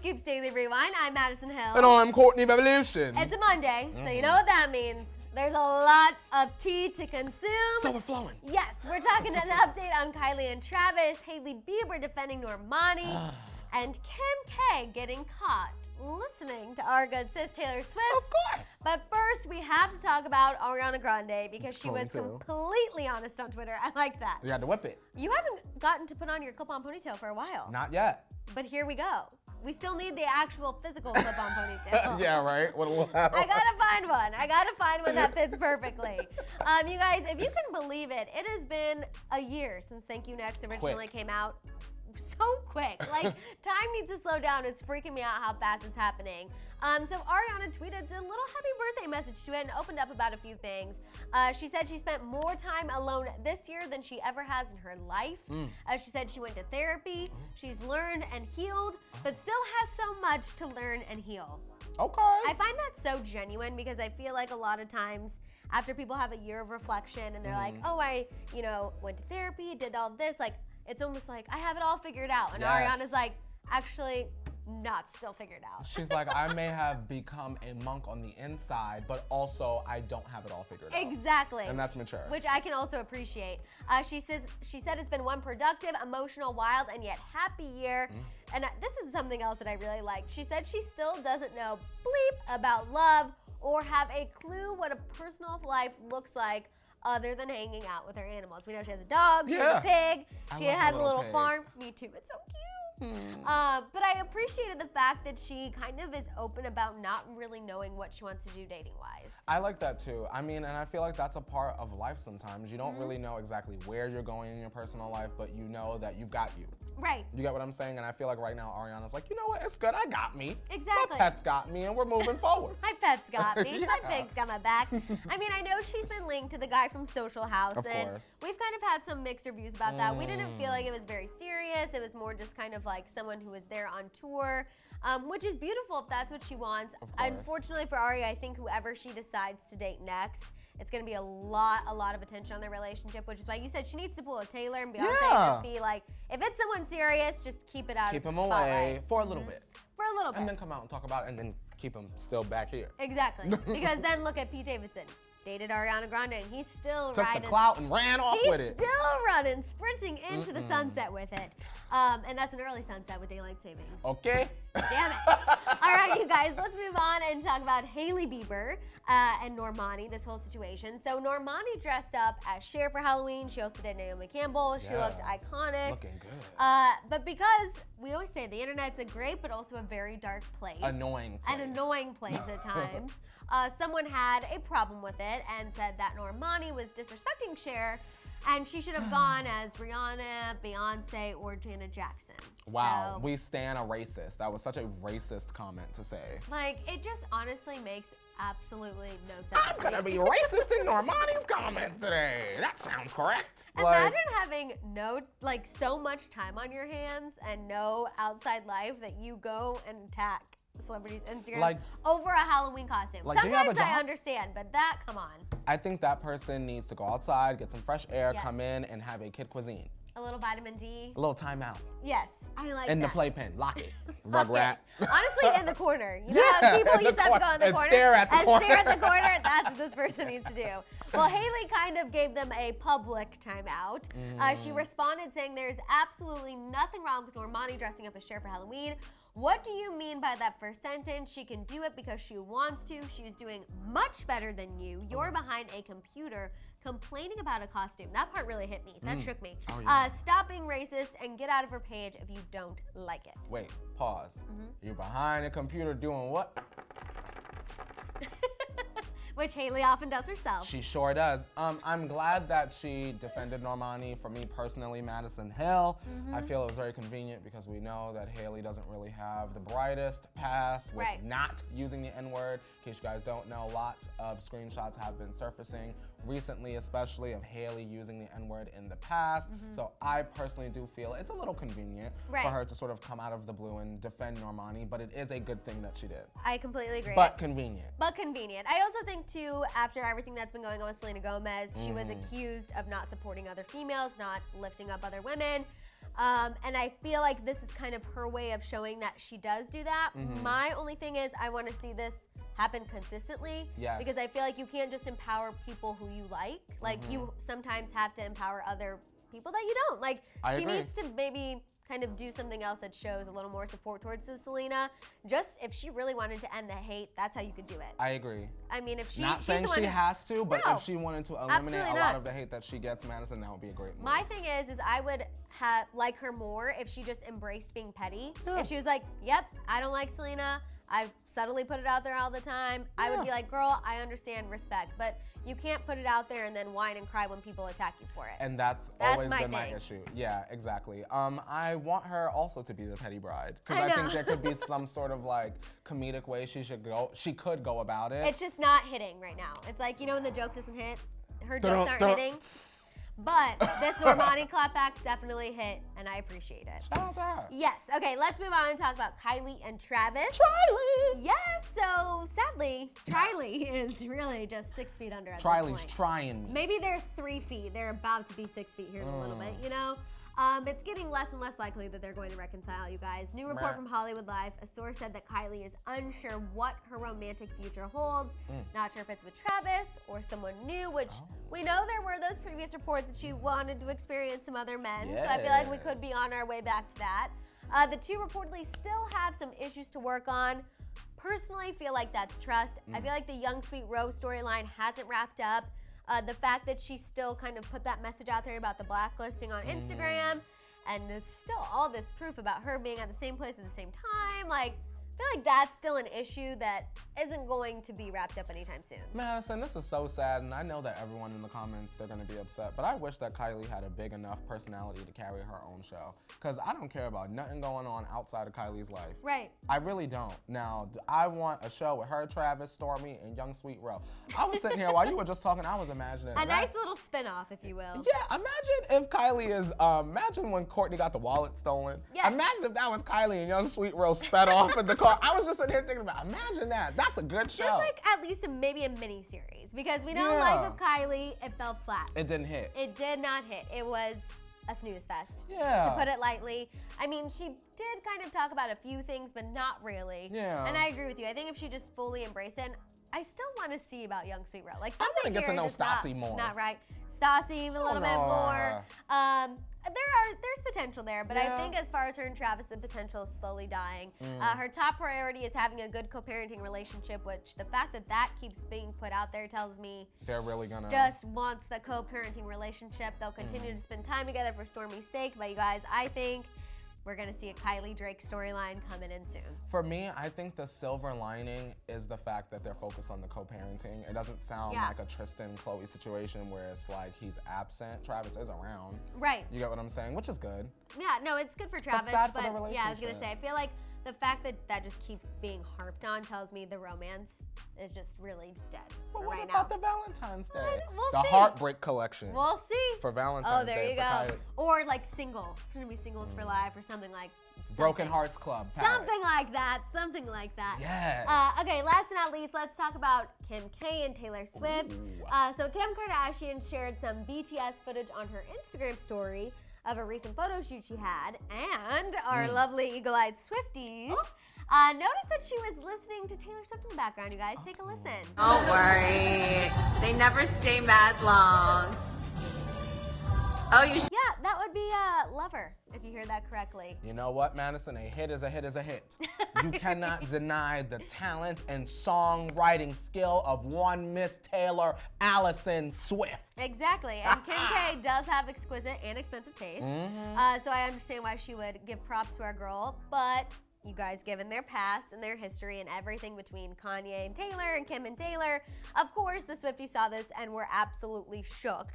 Hollyscoop's Daily Rewind. I'm Madison Hill. And I'm Courtney Revolution. It's a Monday, so you know what that means. There's a lot of tea to consume. It's overflowing. Yes, we're talking an update on Kylie and Travis, Hailey Bieber defending Normani, and Kim K getting caught listening to our good sis Taylor Swift. Of course. But first, we have to talk about Ariana Grande because she was Going to. completely honest on Twitter. I like that. You had to whip it. You haven't gotten to put on your clip-on ponytail for a while. Not yet. But here we go. We still need the actual physical clip-on ponytail. Yeah, right? What will happen? I gotta find one. I gotta find one that fits perfectly. You guys, if you can believe it, it has been a year since Thank You Next originally came out. So quick. Like, time needs to slow down. It's freaking me out how fast it's happening. So Ariana tweeted a little happy birthday message to it and opened up about a few things. She said she spent more time alone this year than she ever has in her life. She said she went to therapy. She's learned and healed, but still has so much to learn and heal. Okay. I find that so genuine because I feel like a lot of times after people have a year of reflection and they're like, oh, I, went to therapy, did all this, like, it's almost like I have it all figured out. And Yes. Ariana's like, actually, not still figured out. She's like, I may have become a monk on the inside, but also I don't have it all figured out. Exactly. And that's mature. Which I can also appreciate. She said it's been one productive, emotional, wild, and yet happy year. And this is something else that I really liked. She said she still doesn't know bleep about love or have a clue what a personal life looks like other than hanging out with her animals. We know she has a dog, she has a pig, she love has her a little pig. farm. Me too, it's so cute. But I appreciated the fact that she kind of is open about not really knowing what she wants to do dating-wise. I like that too. I mean, and I feel like that's a part of life sometimes. You don't really know exactly where you're going in your personal life, but you know that you've got you. Right. You get what I'm saying? And I feel like right now Ariana's like, you know what, it's good, I got me. Exactly. My pet's got me and we're moving forward. My pet's got me. Yeah. My pig's got my back. I mean, I know she's been linked to the guy from Social House, Of and course. we've kind of had some mixed reviews about that. We didn't feel like it was very serious. It was more just kind of like someone who was there on tour, which is beautiful if that's what she wants. Of course. Unfortunately for Ari, I think whoever she decides to date next, it's going to be a lot of attention on their relationship, which is why you said she needs to pull a Taylor and Beyonce and just be like, if it's someone serious, just keep it out Keep of the him spotlight. away for a little bit. For a little bit. And then come out and talk about it and then keep him still back here. Exactly. Because then look at Pete Davidson. Dated Ariana Grande and he's still Took riding. the clout and ran off with it. He's still running, sprinting into the sunset with it. And that's an early sunset with daylight savings. Okay. Damn it. All right, you guys, let's move on and talk about Hailey Bieber and Normani, this whole situation. So Normani dressed up as Cher for Halloween. She also did Naomi Campbell. She looked Yes. iconic. Looking good. But because we always say the internet's a great but also a very dark place. Annoying place. An annoying place at times. Someone had a problem with it and said that Normani was disrespecting Cher and she should have gone as Rihanna, Beyonce, or Janet Jackson. Wow, So, we stan a racist. That was such a racist comment to say. like, it just honestly makes absolutely no sense. I'm gonna be racist in Normani's comments today. That sounds correct. Imagine having so much time on your hands and no outside life that you go and attack celebrities' Instagram over a Halloween costume. Like, do you have a Sometimes I job? understand, but that, come on. I think that person needs to go outside, get some fresh air, Yes. come in, and have a kid cuisine. A little vitamin D. A little timeout. Yes, I like In that. the playpen. Lock it. Rugrat. Honestly, in the corner. You know how people in the used to have to go corner. in the And corner stare at the and corner. stare at the corner? That's what this person needs to do. Well, Hailey kind of gave them a public timeout. She responded saying there's absolutely nothing wrong with Normani dressing up as Cher for Halloween. What do you mean by that first sentence? She can do it because she wants to. She's doing much better than you. You're behind a computer complaining about a costume. That part really hit me. That shook me. Oh, yeah. Stop being racist and get out of her page if you don't like it. Wait, pause. You're behind a computer doing what? Which Hailey often does herself. She sure does. I'm glad that she defended Normani. For me personally, Madison Hill, I feel it was very convenient because we know that Hailey doesn't really have the brightest past with not using the N-word. In case you guys don't know, lots of screenshots have been surfacing recently, especially of Hailey using the N-word in the past. So I personally do feel it's a little convenient for her to sort of come out of the blue and defend Normani, but it is a good thing that she did. I completely agree. But convenient. But convenient. I also think too, after everything that's been going on with Selena Gomez, she was accused of not supporting other females, not lifting up other women. And I feel like this is kind of her way of showing that she does do that. My only thing is I want to see this happen consistently. Yes. Because I feel like you can't just empower people who you like. Like you sometimes have to empower other people that you don't. Like she agree. needs to maybe kind of do something else that shows a little more support towards Selena. Just if she really wanted to end the hate, that's how you could do it. I agree. I mean, if Not she's saying the one she has to, but No, if she wanted to eliminate absolutely a lot not. of the hate that she gets, Madison, that would be a great move. My thing is I would like her more if she just embraced being petty. Yeah. If she was like, yep, I don't like Selena. I subtly put it out there all the time. I would be like, girl, I understand, respect. But you can't put it out there and then whine and cry when people attack you for it. And that's always been my issue. Yeah, exactly. I want her also to be the petty bride. Because I think there could be some sort of like comedic way she could go about it. It's just not hitting right now. It's like, you know when the joke doesn't hit? Her jokes aren't hitting. But this Normani clapback definitely hit, and I appreciate it. Shout out to her. Yes. Okay, let's move on and talk about Kylie and Travis. Triley! Yes, so sadly, Triley is really just 6 feet under at Triley's this point. trying me. Maybe they're 3 feet. They're about to be 6 feet here in a little bit, you know? It's getting less and less likely that they're going to reconcile, you guys. New report from Hollywood Life. A source said that Kylie is unsure what her romantic future holds. Not sure if it's with Travis or someone new, which we know there were those previous reports that she wanted to experience some other men. So I feel like we could be on our way back to that. The two reportedly still have some issues to work on. Personally, feel like that's trust. I feel like the Young Sweet Rose storyline hasn't wrapped up. The fact that she still kind of put that message out there about the blacklisting on Instagram, and there's still all this proof about her being at the same place at the same time. Like, I feel like that's still an issue that isn't going to be wrapped up anytime soon. Madison, this is so sad, and I know that everyone in the comments, they're gonna be upset, but I wish that Kylie had a big enough personality to carry her own show. Because I don't care about nothing going on outside of Kylie's life. Right. I really don't. Now, I want a show with her, Travis, Stormy, and Young Sweet Ro. I was sitting here while you were just talking, I was imagining A nice little spin-off, if you will. Yeah, imagine if Kylie is, imagine when Courtney got the wallet stolen. Yes. Imagine if that was Kylie and Young Sweet Ro sped off in the car. I was just sitting here thinking about, imagine that. That's a good show. Just like at least maybe a mini series, because we know Life of Kylie, it fell flat. It didn't hit. It did not hit. It was a snooze fest, Yeah. to put it lightly. I mean, she did kind of talk about a few things, but not really. Yeah. And I agree with you. I think if she just fully embraced it, and I still want to see about Young Sweet Ro. Like I something want to get to here know is just Stassi more. not right. Stassi a little bit more. her. There's potential there, but I think as far as her and Travis, the potential is slowly dying. Her top priority is having a good co-parenting relationship, which the fact that that keeps being put out there tells me they're really gonna just wants the co-parenting relationship. They'll continue to spend time together for Stormy's sake, but you guys, I think we're gonna see a Kylie Drake storyline coming in soon. For me, I think the silver lining is the fact that they're focused on the co-parenting. It doesn't sound like a Tristan Chloe situation where it's like he's absent. Travis is around. Right. You get what I'm saying? Which is good. Yeah, no, it's good for Travis, sad for but the yeah, I was gonna relationship. say, I feel like the fact that that just keeps being harped on tells me the romance is just really dead But for what right about now. the Valentine's Day? We'll the see. Heartbreak Collection. We'll see. For Valentine's Oh, there Day you for go. Kylie. Or like single. It's gonna be singles for life or something like. Broken Hearts Club. Palette. Something like that. Something like that. Yes. Okay, last but not least, let's talk about Kim K and Taylor Swift. So Kim Kardashian shared some BTS footage on her Instagram story of a recent photo shoot she had, and our lovely eagle-eyed Swifties noticed that she was listening to Taylor Swift in the background. You guys, take a listen. Don't worry, they never stay mad long. Oh, you Yeah, that would be Lover, if you hear that correctly. You know what, Madison? A hit is a hit is a hit. You cannot deny the talent and songwriting skill of one Miss Taylor Allison Swift. Exactly, and Kim K does have exquisite and expensive taste, so I understand why she would give props to our girl, but you guys, given their past and their history and everything between Kanye and Taylor and Kim and Taylor, of course the Swifties saw this and were absolutely shook.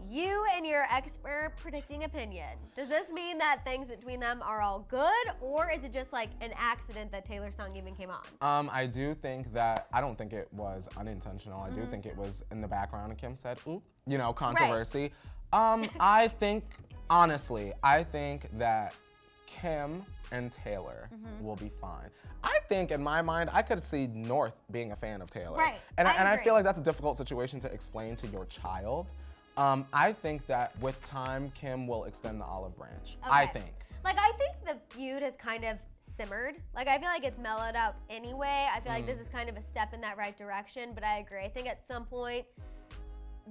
You and your expert predicting opinion, does this mean that things between them are all good, or is it just like an accident that Taylor's song even came on? I do think that, I don't think it was unintentional. I do think it was in the background and Kim said, ooh, you know, controversy. I think, honestly, I think that Kim and Taylor will be fine. I think in my mind, I could see North being a fan of Taylor. Right, And I agree. feel like that's a difficult situation to explain to your child. I think that with time, Kim will extend the olive branch. Okay. I think. Like, I think the feud has kind of simmered. Like, I feel like it's mellowed out anyway. I feel like this is kind of a step in that right direction, but I agree. I think at some point,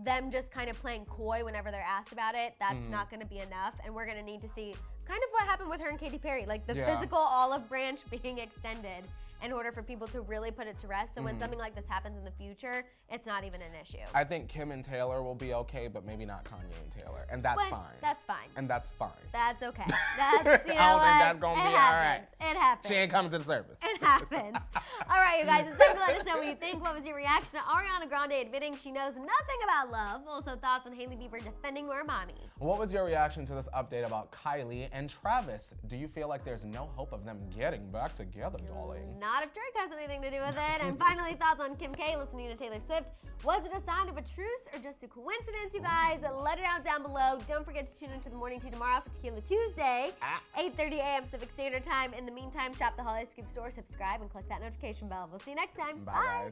them just kind of playing coy whenever they're asked about it, that's not gonna be enough, and we're gonna need to see kind of what happened with her and Katy Perry, like the physical olive branch being extended in order for people to really put it to rest. So when something like this happens in the future, it's not even an issue. I think Kim and Taylor will be okay, but maybe not Kanye and Taylor, and that's fine. That's fine. And that's fine. That's okay. That's, you know I don't what? think that's gonna be all right. It happens. She ain't coming to the service. It happens. All right, you guys, it's time to let us know what you think. What was your reaction to Ariana Grande admitting she knows nothing about love? Also, thoughts on Hailey Bieber defending Normani. What was your reaction to this update about Kylie and Travis? Do you feel like there's no hope of them getting back together, darling? Not if Drake has anything to do with it. And finally, thoughts on Kim K listening to Taylor Swift. Was it a sign of a truce or just a coincidence, you guys? Let it out down below. Don't forget to tune into the Morning Tea tomorrow for Tequila Tuesday, 8:30 a.m. Pacific Standard Time. In the meantime, shop the Hollyscoop store, subscribe, and click that notification bell. We'll see you next time. Bye, guys.